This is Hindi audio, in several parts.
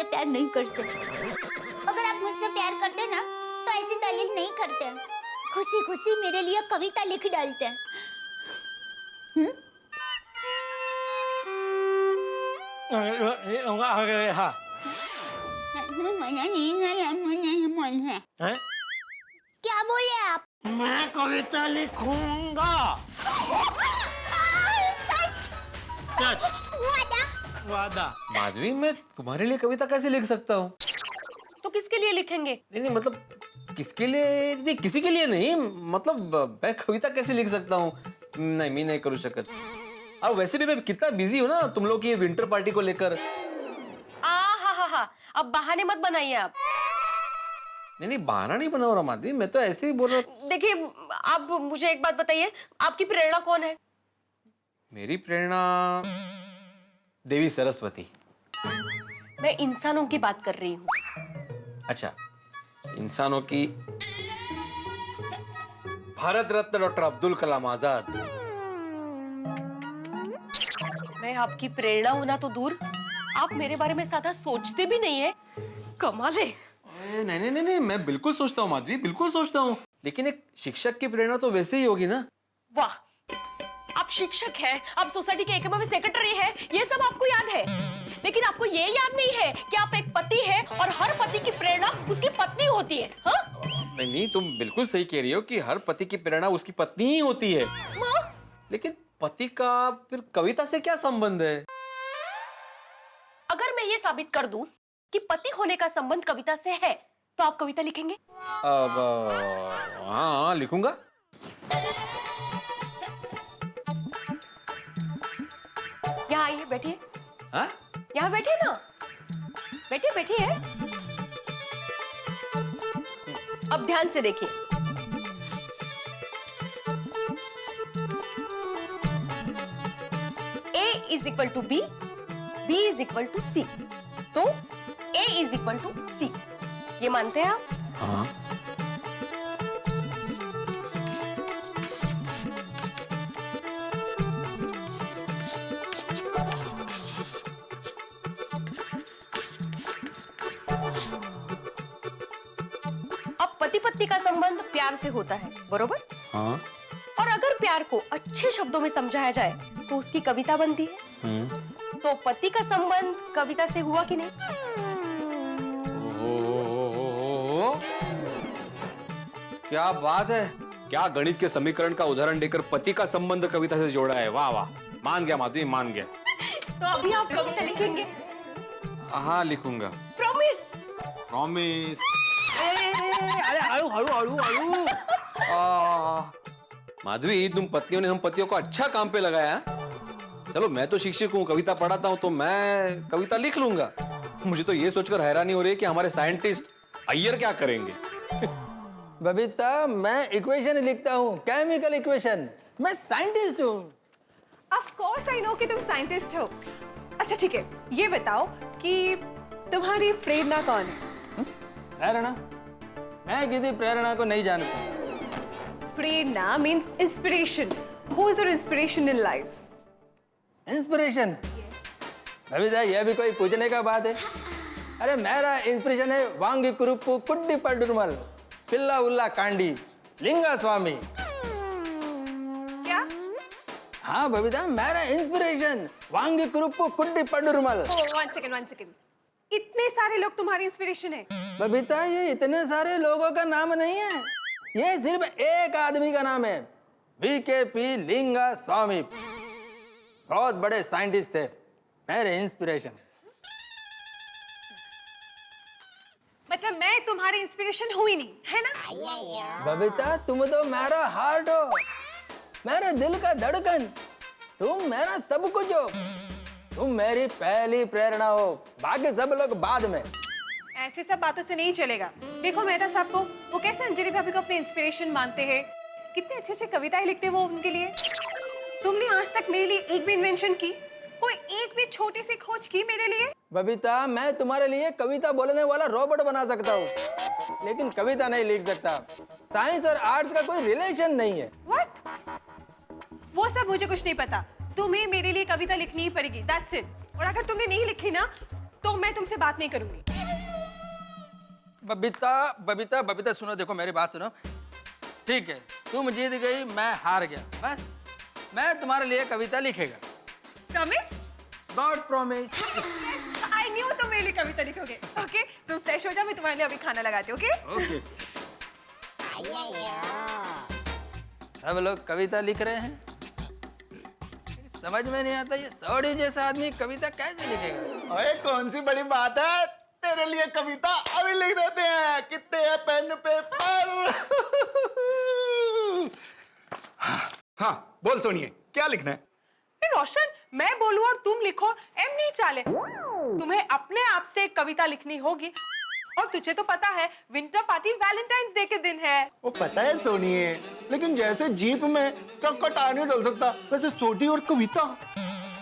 मुझसे प्यार नहीं करते। अगर आप मुझसे प्यार करते ना तो ऐसी दलील नहीं करते, खुशी खुशी मेरे लिए कविता लिख डालते। हाँ। क्या बोले आप? मैं कविता लिखूंगा। सच? सच। वादा? वादा। माधवी, मैं तुम्हारे लिए कविता कैसे लिख सकता हूँ? तो किसके लिए लिखेंगे? नहीं मतलब किसके लिए? नहीं, किसी के लिए नहीं, मतलब मैं कविता कैसे लिख सकता हूँ? नहीं, मैं नहीं करू शकत। अब वैसे भी मैं कितना बिजी हूँ ना तुम लोग की विंटर पार्टी को लेकर। हा, अब बहाने मत बनाइए आप। नहीं, बहाना नहीं बना रहा माधवी, मैं तो ऐसे ही बोल रहा। देखिए, आप मुझे एक बात बताइए, आपकी प्रेरणा कौन है? मेरी प्रेरणा देवी सरस्वती। मैं इंसानों की बात कर रही हूँ। अच्छा, इंसानों की भारत रत्न डॉक्टर अब्दुल कलाम आजाद। मैं आपकी प्रेरणा होना तो दूर, आप मेरे बारे में ज्यादा सोचते भी नहीं है। कमाल है। नहीं, मैं बिल्कुल सोचता हूँ माधवी, बिल्कुल सोचता हूँ, लेकिन एक शिक्षक की प्रेरणा तो वैसे ही होगी ना। वाह, आप शिक्षक हैं, आप सोसाइटी के एकलव्य सेक्रेटरी हैं, ये सब आपको याद है, लेकिन आपको ये याद नहीं है कि आप एक पति हैं और हर पति की प्रेरणा उसकी पत्नी होती है। हाँ? नहीं, तुम बिल्कुल सही कह रही हो कि हर पति की प्रेरणा उसकी पत्नी ही होती है। लेकिन पति का फिर कविता से क्या संबंध है? अगर मैं ये साबित कर दूं कि पति होने का संबंध कविता से है, तो आप कविता लिखेंगे? अब हाँ, लिखूंगा। यहाँ आइए, बैठिए। हाँ? यहाँ बैठिए ना, बैठिए। अब ध्यान से देखिए। A is equal to B, B is equal to C, तो A is equal to C, ये मानते हैं आप? हाँ। अब पति पत्नी का संबंध प्यार से होता है, बरोबर? हाँ। और अगर प्यार को अच्छे शब्दों में समझाया जाए तो उसकी कविता बनती है। तो पति का संबंध कविता से हुआ कि नहीं? क्या बात है, क्या गणित के समीकरण का उदाहरण देकर पति का संबंध कविता से जोड़ा है। वाह वाह, मान गया माधवी, मान गया। तो अभी आप कविता लिखेंगे? हाँ, लिखूंगा। प्रॉमिस? प्रॉमिस। अरे हळू। माधवी, तुम पत्नियों ने हम पतियों को अच्छा काम पे लगाया है। चलो, मैं तो शिक्षक हूँ, कविता पढ़ाता हूँ, तो मैं कविता लिख लूंगा। मुझे तो ये सोचकर हैरानी हो रही है कि हमारे साइंटिस्ट अय्यर क्या करेंगे। बबीता, मैं इक्वेशन लिखता हूँ, केमिकल इक्वेशन। मैं साइंटिस्ट हूँ। ऑफ कोर्स आई नो कि तुम साइंटिस्ट हो। अच्छा ठीक है, ये बताओ कि तुम्हारी प्रेरणा कौन है? प्रेरणा? मैं किसी प्रेरणा को नहीं जानता। प्रेरणा means inspiration. Who is your inspiration in life? Inspiration? Babita, यह भी कोई पूछने का बात है? अरे मेरा इंस्पिरेशन है वांगी कुरुप्पु कुड्डी पल्डुर्मल पिल्ला उल्ला कांडी लिंगा स्वामी। क्या? हाँ बबीता, मेरा इंस्पिरेशन वांगी कुरुप्पु कुड्डी पल्डुर्मल। One second. इतने सारे लोग तुम्हारी इंस्पिरेशन है? बबीता, ये इतने सारे लोगों का नाम नहीं है, ये सिर्फ एक आदमी का नाम है, वीकेपी लिंगा स्वामी। बहुत बड़े साइंटिस्ट थे, मेरे इंस्पिरेशन। मतलब मैं तुम्हारी इंस्पिरेशन हुई नहीं, है ना? बबीता, तुम तो मेरा हार्ट हो, मेरे दिल का धड़कन। तुम मेरा सब कुछ हो। तुम मेरी पहली प्रेरणा हो, बाकी सब लोग बाद में। ऐसे सब बातों से नहीं चलेगा। देखो मेहता साहब को, वो कैसे अंजलि भाभी को अपनी इंस्पिरेशन मानते हैं, कितने अच्छे अच्छे कविताएं लिखते हैं वो उनके लिए। तुमने आज तक मेरे लिए एक भी इन्वेंशन की, कोई एक भी छोटी सी खोज की मेरे लिए? बबीता, मैं तुम्हारे लिए कविता बोलने वाला रोबोट बना सकता हूँ, लेकिन कविता नहीं लिख सकता। साइंस और आर्ट्स का कोई रिलेशन नहीं है। व्हाट? वो सब मुझे कुछ नहीं पता। तुम्हें मेरे लिए कविता लिखनी ही पड़ेगी, दैट्स इट। और अगर तुमने नहीं लिखी ना, तो मैं तुमसे बात नहीं करूंगी। बबीता बबीता बबीता सुनो, देखो मेरी बात सुनो। ठीक है, तुम जीत गई, मैं हार गया। बस मैं तुम्हारे लिए कविता लिखेगा। Promise? God promise. I knew तुम मेरे लिए कविता लिखोगे। ओके, तुम फ्रेश हो जाओ, मैं तुम्हारे लिए अभी खाना लगाती हूँ। Okay okay. सब लोग कविता लिख रहे हैं, समझ में नहीं आता ये सौड़ी जैसा आदमी कविता कैसे लिखेगा। अरे कौन सी बड़ी बात है, तेरे लिए कविता अभी लिख देते हैं। कितने हैं पेन पेपर? हाँ बोल सोनिए, क्या लिखना है? रोशन, मैं बोलूं और तुम लिखो, एम नहीं चाले। तुम्हें अपने आप से एक कविता लिखनी होगी, और तुझे तो पता है विंटर पार्टी वैलेंटाइंस डे के दिन है। वो पता है सोनिए, लेकिन जैसे जीप में ट्रक का टायर नहीं डल सकता, वैसे सोटी और कविता।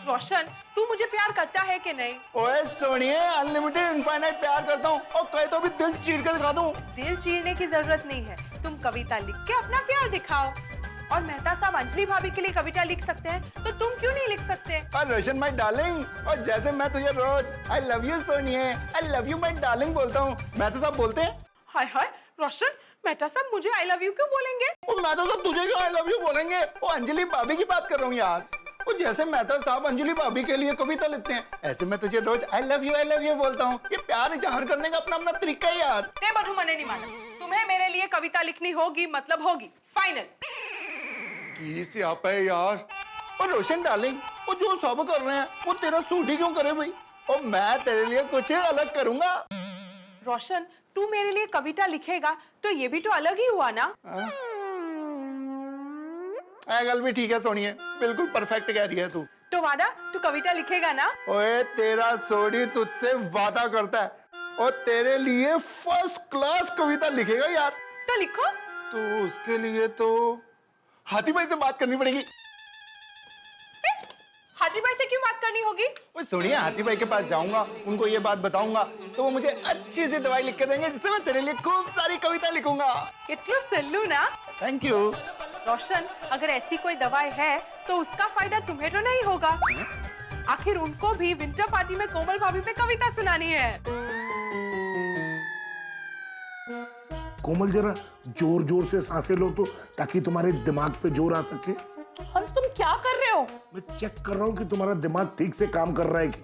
रोशन, तू मुझे प्यार करता है कि नहीं? ओए सोनिए, अनलिमिटेड इनफाइनाइट प्यार करता हूँ, और कहे तो भी दिल चीर कर दिखा दूँ। दिल चीरने की जरूरत नहीं है, तुम कविता लिख के अपना प्यार दिखाओ। और मेहता साहब अंजलि भाभी के लिए कविता लिख सकते हैं, तो तुम क्यों नहीं लिख सकते? और रोशन माय डार्लिंग, और जैसे मैं तुझे रोज आई लव यू सोनिए, I love you my darling बोलता हूँ, मैं तो सब बोलते हैं। हाय हाय रोशन, मेहता साहब मुझे आई लव यू क्यों बोलेंगे? और मैं तो सब तुझे क्यों आई लव यू बोलेंगे? वो अंजलि भाभी की बात कर रहा हूँ यार। वो जैसे मेहता साहब अंजलि भाभी के लिए कविता लिखते हैं, ऐसे मैं तुझे रोज आई लव यू बोलता हूँ। ये प्यार इजहार करने का अपना अपना तरीका है यार। ते बधू मने नहीं माना, तुम्हें मेरे लिए कविता लिखनी होगी, मतलब होगी, फाइनल। किस आप है यार। और रोशन डार्लिंग, वो जो सब कर रहे हैं वो तेरा सूट ही क्यों करे भाई? और मैं तेरे लिए कुछ अलग करूंगा। रोशन, तू मेरे लिए कविता लिखेगा तो ये भी तो अलग ही हुआ ना? गल भी ठीक है सोनिए, बिल्कुल परफेक्ट कह रही है तू। तो वादा, तू कविता लिखेगा ना? ओए तेरा सोडी तुझसे वादा करता है, और तेरे लिए फर्स्ट क्लास कविता लिखेगा यार। तो लिखो। तो उसके लिए तो हाथी भाई से बात करनी पड़ेगी। हाथी भाई से क्यों बात करनी होगी? ओए सुनिए, हाथी भाई के पास जाऊंगा, उनको ये बात बताऊंगा, तो वो मुझे अच्छी सी दवाई लिख के देंगे, जिससे मैं तेरे लिए खूब सारी कविता लिखूंगा। कितना सल्लू ना। Thank you. रोशन, अगर ऐसी कोई दवाई है तो उसका फायदा तुम्हें तो नहीं होगा। आखिर उनको भी विंटर पार्टी में कोमल भाभी पे कविता सुनानी है। कोमल जरा जोर जोर से सांसें लो तो, ताकि तुम्हारे दिमाग पे जोर आ सके। हंस, तुम क्या कर रहे हो? मैं चेक कर रहा हूँ कि तुम्हारा दिमाग ठीक से काम कर रहा है कि।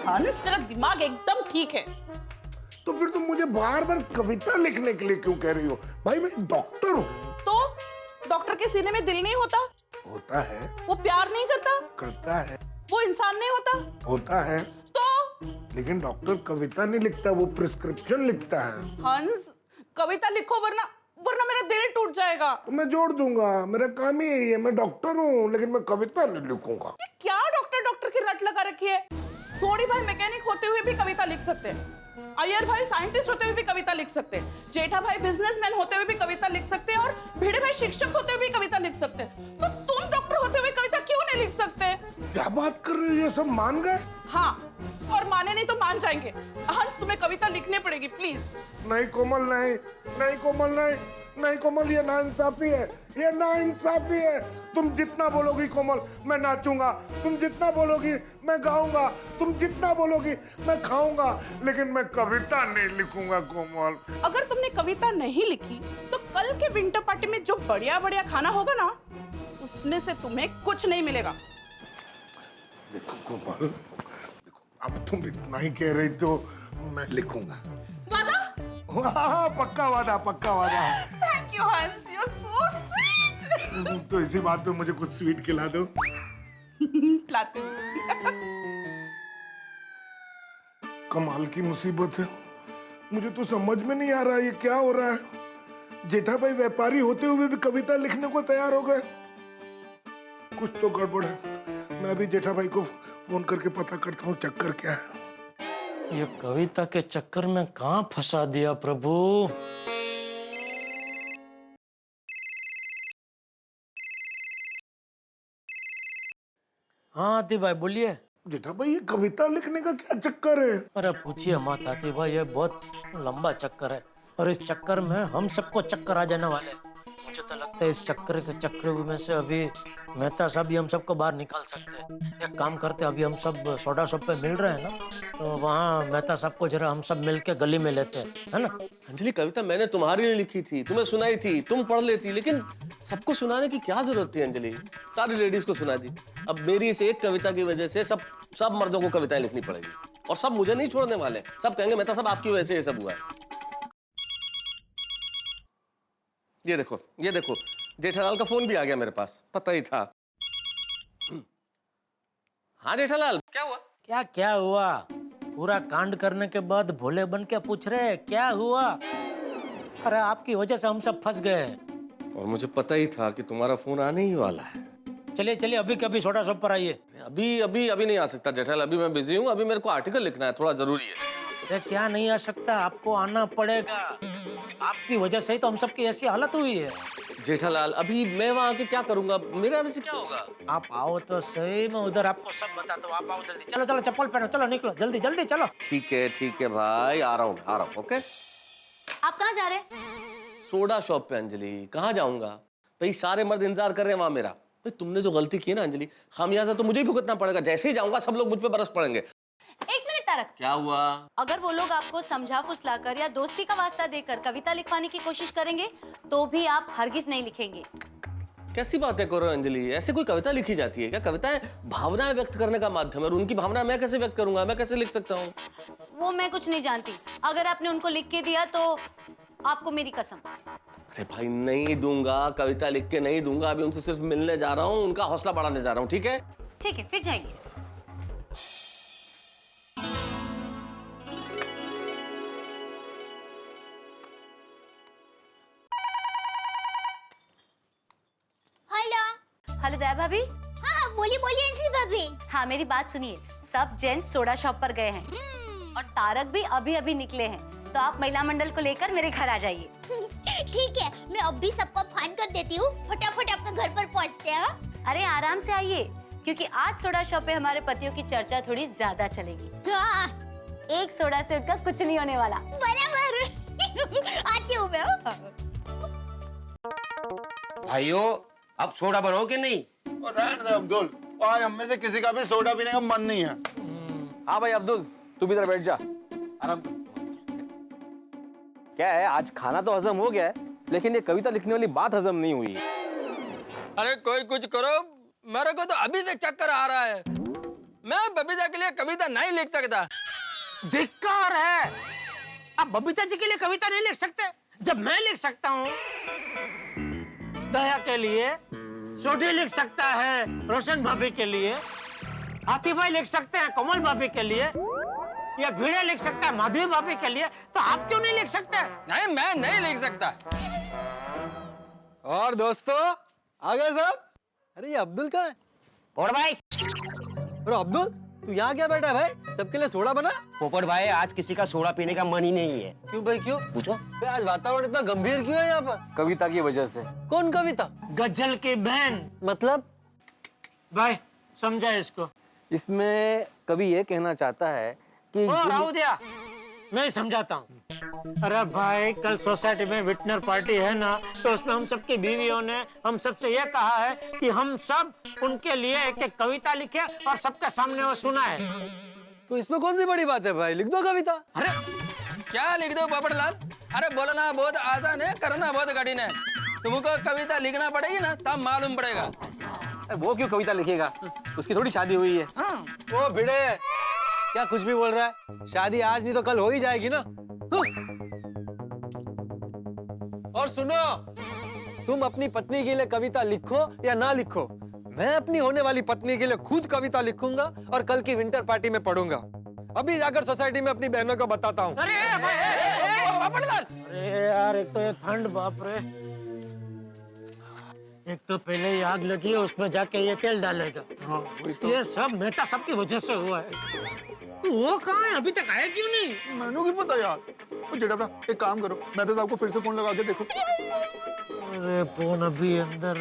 हंस, मेरा दिमाग एकदम ठीक है। तो फिर तुम मुझे बार बार कविता लिखने के लिए क्यों कह रही हो? भाई मैं डॉक्टर हूँ। तो डॉक्टर के सीने में दिल नहीं होता? होता है। वो प्यार नहीं करता? करता है। वो इंसान नहीं होता? होता है। तो लेकिन डॉक्टर कविता नहीं लिखता, वो प्रिस्क्रिप्शन लिखता है। हंस, कविता लिखो, वरना मेरा दिल टूट जाएगा। तो मैं जोड़ दूंगा, मेरा काम ही यही है। मैं डॉक्टर हूँ, लेकिन मैं कविता नहीं लिखूंगा। ये क्या डॉक्टर की रट लगा रखी है? सोनी भाई मैकेनिक होते हुए भी कविता लिख सकते हैं, अय्यर भाई साइंटिस्ट होते हुए भी कविता लिख सकते हैं, जेठा भाई बिजनेसमैन होते हुए भी कविता लिख सकते हैं, और भिड़े भाई शिक्षक होते हुए भी कविता लिख सकते हैं। तो तुम डॉक्टर होते हुए कविता क्यों नहीं लिख सकते? क्या बात कर रहे हो? ये सब मान गए? हाँ, और माने नहीं तो मान जाएंगे। हंस, तुम्हें कविता लिखनी पड़ेगी, प्लीज। नहीं कोमल, नहीं नहीं कोमल, नहीं नहीं कोमल, ये नाइंसाफी है, ये नाइंसाफी है। तुम जितना बोलोगी कोमल मैं नाचूंगा, तुम जितना बोलोगी मैं गाऊंगा, तुम जितना बोलोगी मैं खाऊंगा, लेकिन मैं कविता नहीं लिखूंगा कोमल। अगर तुमने कविता नहीं लिखी तो कल के विंटर पार्टी में जो बढ़िया बढ़िया खाना होगा ना, उसमें से तुम्हें कुछ नहीं मिलेगा। देखो कोमल, देखो अब तुम इतना ही कह रही तो मैं लिखूंगा। वादा? हाँ, पक्का वादा, पक्का वादा। थैंक यू हंस, यू आर सो स्वीट। तो इसी बात पे मुझे कुछ स्वीट खिला दो। खिलाती हूँ। कमाल की मुसीबत है, मुझे तो समझ में नहीं आ रहा ये क्या हो रहा है। जेठा भाई व्यापारी होते हुए भी कविता लिखने को तैयार हो गए। कुछ तो गड़बड़ है। मैं अभी जेठा भाई को फोन करके पता करता हूँ चक्कर क्या है। ये कविता के चक्कर में कहाँ फंसा दिया प्रभु। हाँ आती भाई बोलिए। जेठा भाई ये कविता लिखने का क्या चक्कर है? अरे पूछिए मत आती भाई, ये बहुत लंबा चक्कर है, और इस चक्कर में हम सबको चक्कर आ जाने वाले हैं। मुझे तो लगता है इस चक्कर के चक्कर में से अभी मेहता साहब ये हम सबको बाहर निकाल सकते हैं। एक काम करते, अभी हम सब सोडा शॉप पे मिल रहे हैं ना, तो वहाँ मेहता साहब को जरा हम सब मिल के गली में लेते हैं, है ना? अंजलि, कविता मैंने तुम्हारे लिए लिखी थी, तुम्हें सुनाई थी, तुम पढ़ लेती, लेकिन सबको सुनाने की क्या जरूरत थी अंजलि? सारी लेडीज को सुना दी। अब मेरी इस एक कविता की वजह से सब मर्दों को कविताएं लिखनी पड़ेगी, और सब मुझे नहीं छोड़ने वाले। सब कहेंगे मेहता साहब आपकी वजह से ये सब हुआ है। ये देखो जेठालाल का फोन भी आ गया मेरे पास, पता ही था। हाँ जेठालाल, क्या हुआ? क्या हुआ? पूरा कांड करने के बाद भोले बन के पूछ रहे हैं क्या हुआ? अरे आपकी वजह से हम सब फंस गए। और मुझे पता ही था कि तुम्हारा फोन आने ही वाला है। चलिए अभी कभी सोडा शॉप पर आइए। अभी नहीं आ सकता जेठालाल, अभी मैं बिजी हूँ, अभी मेरे को आर्टिकल लिखना है, थोड़ा जरूरी है। अरे क्या नहीं आ सकता, आपको आना पड़ेगा। आपकी वजह से ही तो हम सबकी ऐसी हालत हुई है। जेठालाल, अभी मैं वहाँ आके क्या करूंगा? मेरे आने से क्या होगा? आप आओ तो सही, मैं उधर आपको सब बताता हूँ। आप आओ जल्दी, चलो चप्पल पहनो, चलो निकलो जल्दी चलो। ठीक है भाई, आ रहा हूँ। ओके। आप कहाँ जा रहे हैं? सोडा शॉप पे अंजलि। कहाँ जाऊंगा भाई? सारे मर्द इंतजार कर रहे हैं वहां मेरा। भाई तुमने जो गलती की है ना अंजलि, खामियाजा तो मुझे ही भुगतना पड़ेगा। जैसे ही जाऊंगा सब लोग मुझ पे बरस पड़ेंगे। एक मिनट तारक, क्या हुआ? अगर वो लोग आपको समझा फुसलाकर या दोस्ती का वास्ता देकर कविता लिखवाने की कोशिश करेंगे तो भी आप हरगिज नहीं लिखेंगे। कैसी बातें कर रहे हो अंजलि? ऐसे कोई कविता लिखी जाती है क्या? कविताएं भावनाएं व्यक्त करने का माध्यम है, और उनकी भावना मैं कैसे व्यक्त करूंगा? मैं कैसे लिख सकता हूँ? वो मैं कुछ नहीं जानती। अगर आपने उनको लिख के दिया तो आपको मेरी कसम। अरे भाई नहीं दूंगा, कविता लिख के नहीं दूंगा। अभी उनसे सिर्फ मिलने जा रहा हूँ, उनका हौसला बढ़ाने जा रहा हूँ। ठीक है फिर जाइए। हेलो दया भाभी। हाँ बोलिए अंजलि भाभी। हाँ मेरी बात सुनिए, सब जेंट्स सोडा शॉप पर गए हैं और तारक भी अभी निकले हैं, तो आप महिला मंडल को लेकर मेरे घर आ जाइए। ठीक है, मैं अभी सबको फोन कर देती हूँ, फटाफट आपके घर पर पहुँचते हैं। अरे आराम से आइए, क्योंकि आज सोडा शॉप पे हमारे पतियों की चर्चा थोड़ी ज्यादा चलेगी। हाँ। एक सोडा से उठकर कुछ नहीं होने वाला। बराबर। आती हूँ मैं। भाइयों, अब सोडा बनाओ कि नहीं? रहने दे अब्दुल, आज हम में से किसी का भी सोडा पीने का मन नहीं है। हाँ भाई अब्दुल, तू भी इधर बैठ जा, आराम कर। क्या है, आज खाना तो हजम हो गया है, लेकिन ये कविता लिखने वाली बात हजम नहीं हुई। अरे कोई कुछ करो, मेरे को तो अभी से चक्कर आ रहा है। मैं बबीता के लिए कविता नहीं लिख सकता। धिक्कार है, आप बबीता जी के लिए कविता नहीं लिख सकते जब मैं लिख सकता हूँ। दया के लिए सोडी लिख सकता है, रोशन भाभी के लिए हाथी भाई लिख सकते हैं, कोमल भाभी के लिए, या भिड़े लिख सकता है माधवी भाभी के लिए, तो आप क्यों नहीं लिख सकते? नहीं, मैं नहीं लिख सकता। और दोस्तों आ गए सब? अरे ये अब्दुल कहाँ है? और भाई, अरे अब्दुल तू यहाँ क्या बैठा है भाई? सबके लिए सोडा बना? पोपट भाई, आज किसी का सोडा पीने का मन ही नहीं है। क्यों भाई, क्यों? पूछो। आज वातावरण इतना गंभीर क्यों है यहाँ पर? कविता की वजह से। कौन कविता? गजल की बहन। मतलब भाई समझा इसको। इसमें कवि ये कहना चाहता है कि राहु दिया, मैं समझाता हूँ। अरे भाई, कल सोसाइटी में विटनर पार्टी है ना, तो उसमें हम सबकी बीवियों ने हम सबसे ये कहा है कि हम सब उनके लिए एक एक कविता लिखे और सबके सामने वो सुनाए। तो इसमें कौन सी बड़ी बात है भाई, लिख दो कविता। अरे क्या लिख दो पोपटलाल? अरे बोलना बहुत आसान है, करना बहुत कठिन है। तुमको कविता लिखना पड़ेगी ना, तब मालूम पड़ेगा। वो क्यों कविता लिखेगा, उसकी थोड़ी शादी हुई है। वो भिड़े, क्या कुछ भी बोल रहा है? शादी आज नहीं तो कल हो ही जाएगी ना। और सुनो, तुम अपनी पत्नी के लिए कविता लिखो या ना लिखो, मैं अपनी होने वाली पत्नी के लिए खुद कविता लिखूंगा और कल की विंटर पार्टी में पढ़ूंगा। अभी जाकर सोसाइटी में अपनी बहनों को बताता हूँ। अरे यार, एक तो ये ठंड, बाप रे। एक तो पहले ही आग लगी है, उसमें जाके ये तेल डालेगा। हाँ, तो। ये सब मेहता सब की वजह से हुआ है। वो कहाँ है? अभी तक आया क्यों नहीं? मैंने भी पता यार। जेठा, एक काम करो, मैं तो आपको फिर से फोन लगा के देखो। अरे फोन अभी अंदर।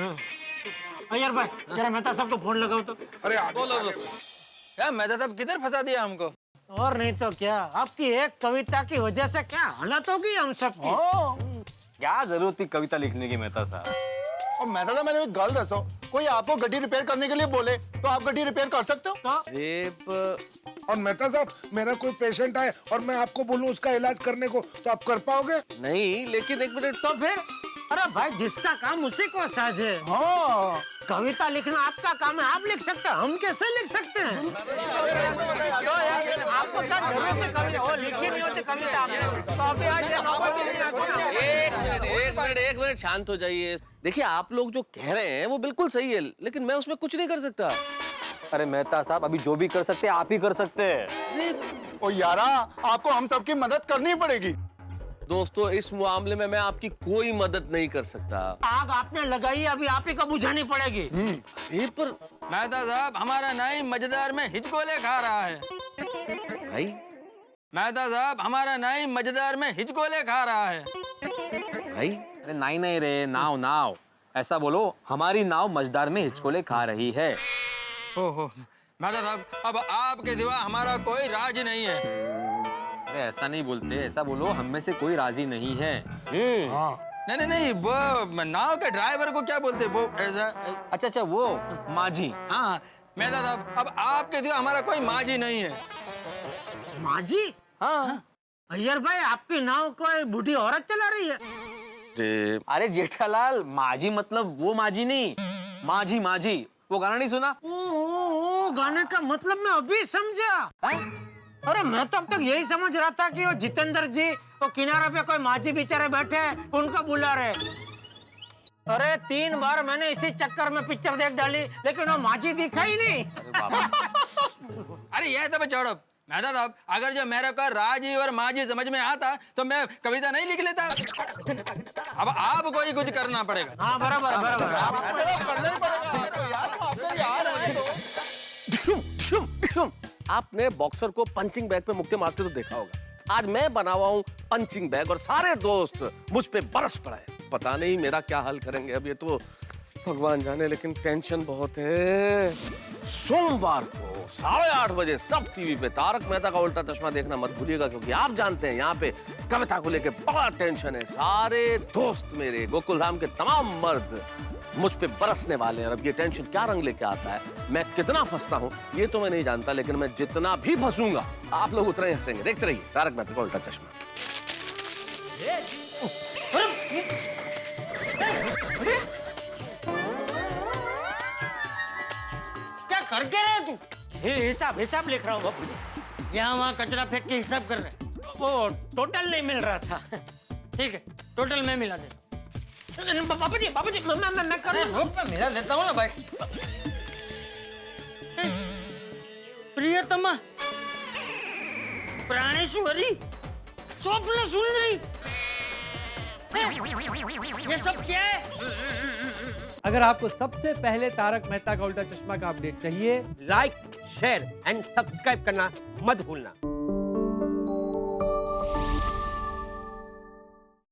यार भाई, जरा मेहता साहब को फोन लगाओ तो। अरे बोलो। क्या मेहता साहब किधर फंसा दिया हमको? और नहीं तो क्या, आपकी एक कविता की वजह से क्या हालत होगी हम सबकी। क्या जरूरत थी कविता लिखने की मेहता साहब? और मैं तो मैंने एक गल दसो, कोई आपको गड्डी रिपेयर करने के लिए बोले तो आप गड्डी रिपेयर कर सकते हो? और मेहता साहब, मेरा कोई पेशेंट आए और मैं आपको बोलूं उसका इलाज करने को, तो आप कर पाओगे? नहीं, लेकिन एक मिनट तो फिर अरे भाई, जिसका काम उसी को साझे। हाँ, कविता लिखना आपका काम है, आप लिख सकते हैं, हम कैसे लिख सकते हैं? आपको क्या जरूरत है कविता? वो लिखी नहीं होती कविता आपने, तो अभी आज ये नौबत ही नहीं आती ना। एक मिनट शांत हो जाइए। देखिए, आप लोग जो कह रहे हैं वो बिल्कुल सही है, लेकिन मैं उसमें कुछ नहीं कर सकता। अरे मेहता साहब, अभी जो भी कर सकते हैं आप ही कर सकते हैं। ओ यारा, आपको हम सबकी मदद करनी पड़ेगी। दोस्तों, इस मामले में मैं आपकी कोई मदद नहीं कर सकता। आग आपने लगाई, अभी आप ही को बुझानी पड़ेगी। पर मेहता साहब, हमारा नाई मजेदार में हिचकोले खा रहा है। भाई, मेहता साहब, हमारा नाई मजेदार में हिचकोले खा रहा है। भाई, अरे नहीं रे, नाव नाव ऐसा बोलो, हमारी नाव मझदार में हिचकोले खा रही है। ओहो, मेहता साहब, अब आपके सिवा हमारा कोई राज नहीं है। अरे ऐसा नहीं बोलते, ऐसा बोलो हम में से कोई राजी नहीं है। नहीं, वो नाव के ड्राइवर को क्या बोलते? वो ऐसा। अच्छा, वो माझी। हाँ, मेहता साहब, अब आपके सिवा हमारा कोई माझी नहीं है। माझी? हाँ। अय्यर भाई, आपकी नाव कोई बूढ़ी औरत चला रही है? अरे जेठालाल, माझी मतलब वो माझी नहीं, माझी माझी, वो गाना नहीं सुना? ओ, गाने का मतलब मैं अभी समझा। अरे मैं तो अब तक यही समझ रहा था कि वो जितेंद्र जी वो किनारे पे कोई माझी बेचारे बैठे हैं, उनको बुला रहे। अरे 3 बार मैंने इसी चक्कर में पिक्चर देख डाली, लेकिन वो माझी दिखा ही नहीं। अरे ये सब छोड़ो मेहता साहब, अगर जो मेरे को राजी और माझी समझ में आता तो मैं कविता नहीं लिख लेता। अब आपको ही कुछ करना पड़ेगा। हाँ, बराबर बराबर। आपने बॉक्सर को पंचिंग बैग पे मुक्के मारते तो देखा होगा। आज मैं बना हुआ हूँ पंचिंग बैग और सारे दोस्त मुझ पे बरस पड़े। पता नहीं मेरा क्या हाल करेंगे अब, ये तो भगवान जाने, लेकिन टेंशन बहुत है। सोमवार को 8:30 बजे सब टीवी पे तारक मेहता का उल्टा चश्मा देखना मत भूलिएगा, क्योंकि आप जानते हैं यहाँ पे कविता को लेके बड़ा टेंशन है। सारे दोस्त मेरे गोकुल धाम के तमाम मर्द मुझ पे बरसने वाले हैं। अब ये टेंशन क्या रंग लेके आता है, मैं कितना फंसता हूँ ये तो मैं नहीं जानता, लेकिन मैं जितना भी फंसूंगा आप लोग उतना ही हंसेंगे। देखते रहिए तारक मेहता का उल्टा चश्मा। क्या करके रहे तू? हिसाब लिख रहा हूँ बापू जी। यहाँ वहाँ कचरा फेंक के हिसाब कर रहे। वो टोटल नहीं मिल रहा था। ठीक है, टोटल मैं मिला देता। बापू जी मैं कर रहा हूँ। मिला देता हूँ ना भाई। प्रियतमा, प्राणेश्वरी, स्वप्न सुंदरी, ये सब क्या है? अगर आपको सबसे पहले तारक मेहता का उल्टा चश्मा का अपडेट चाहिए, लाइक, शेयर एंड सब्सक्राइब करना मत भूलना।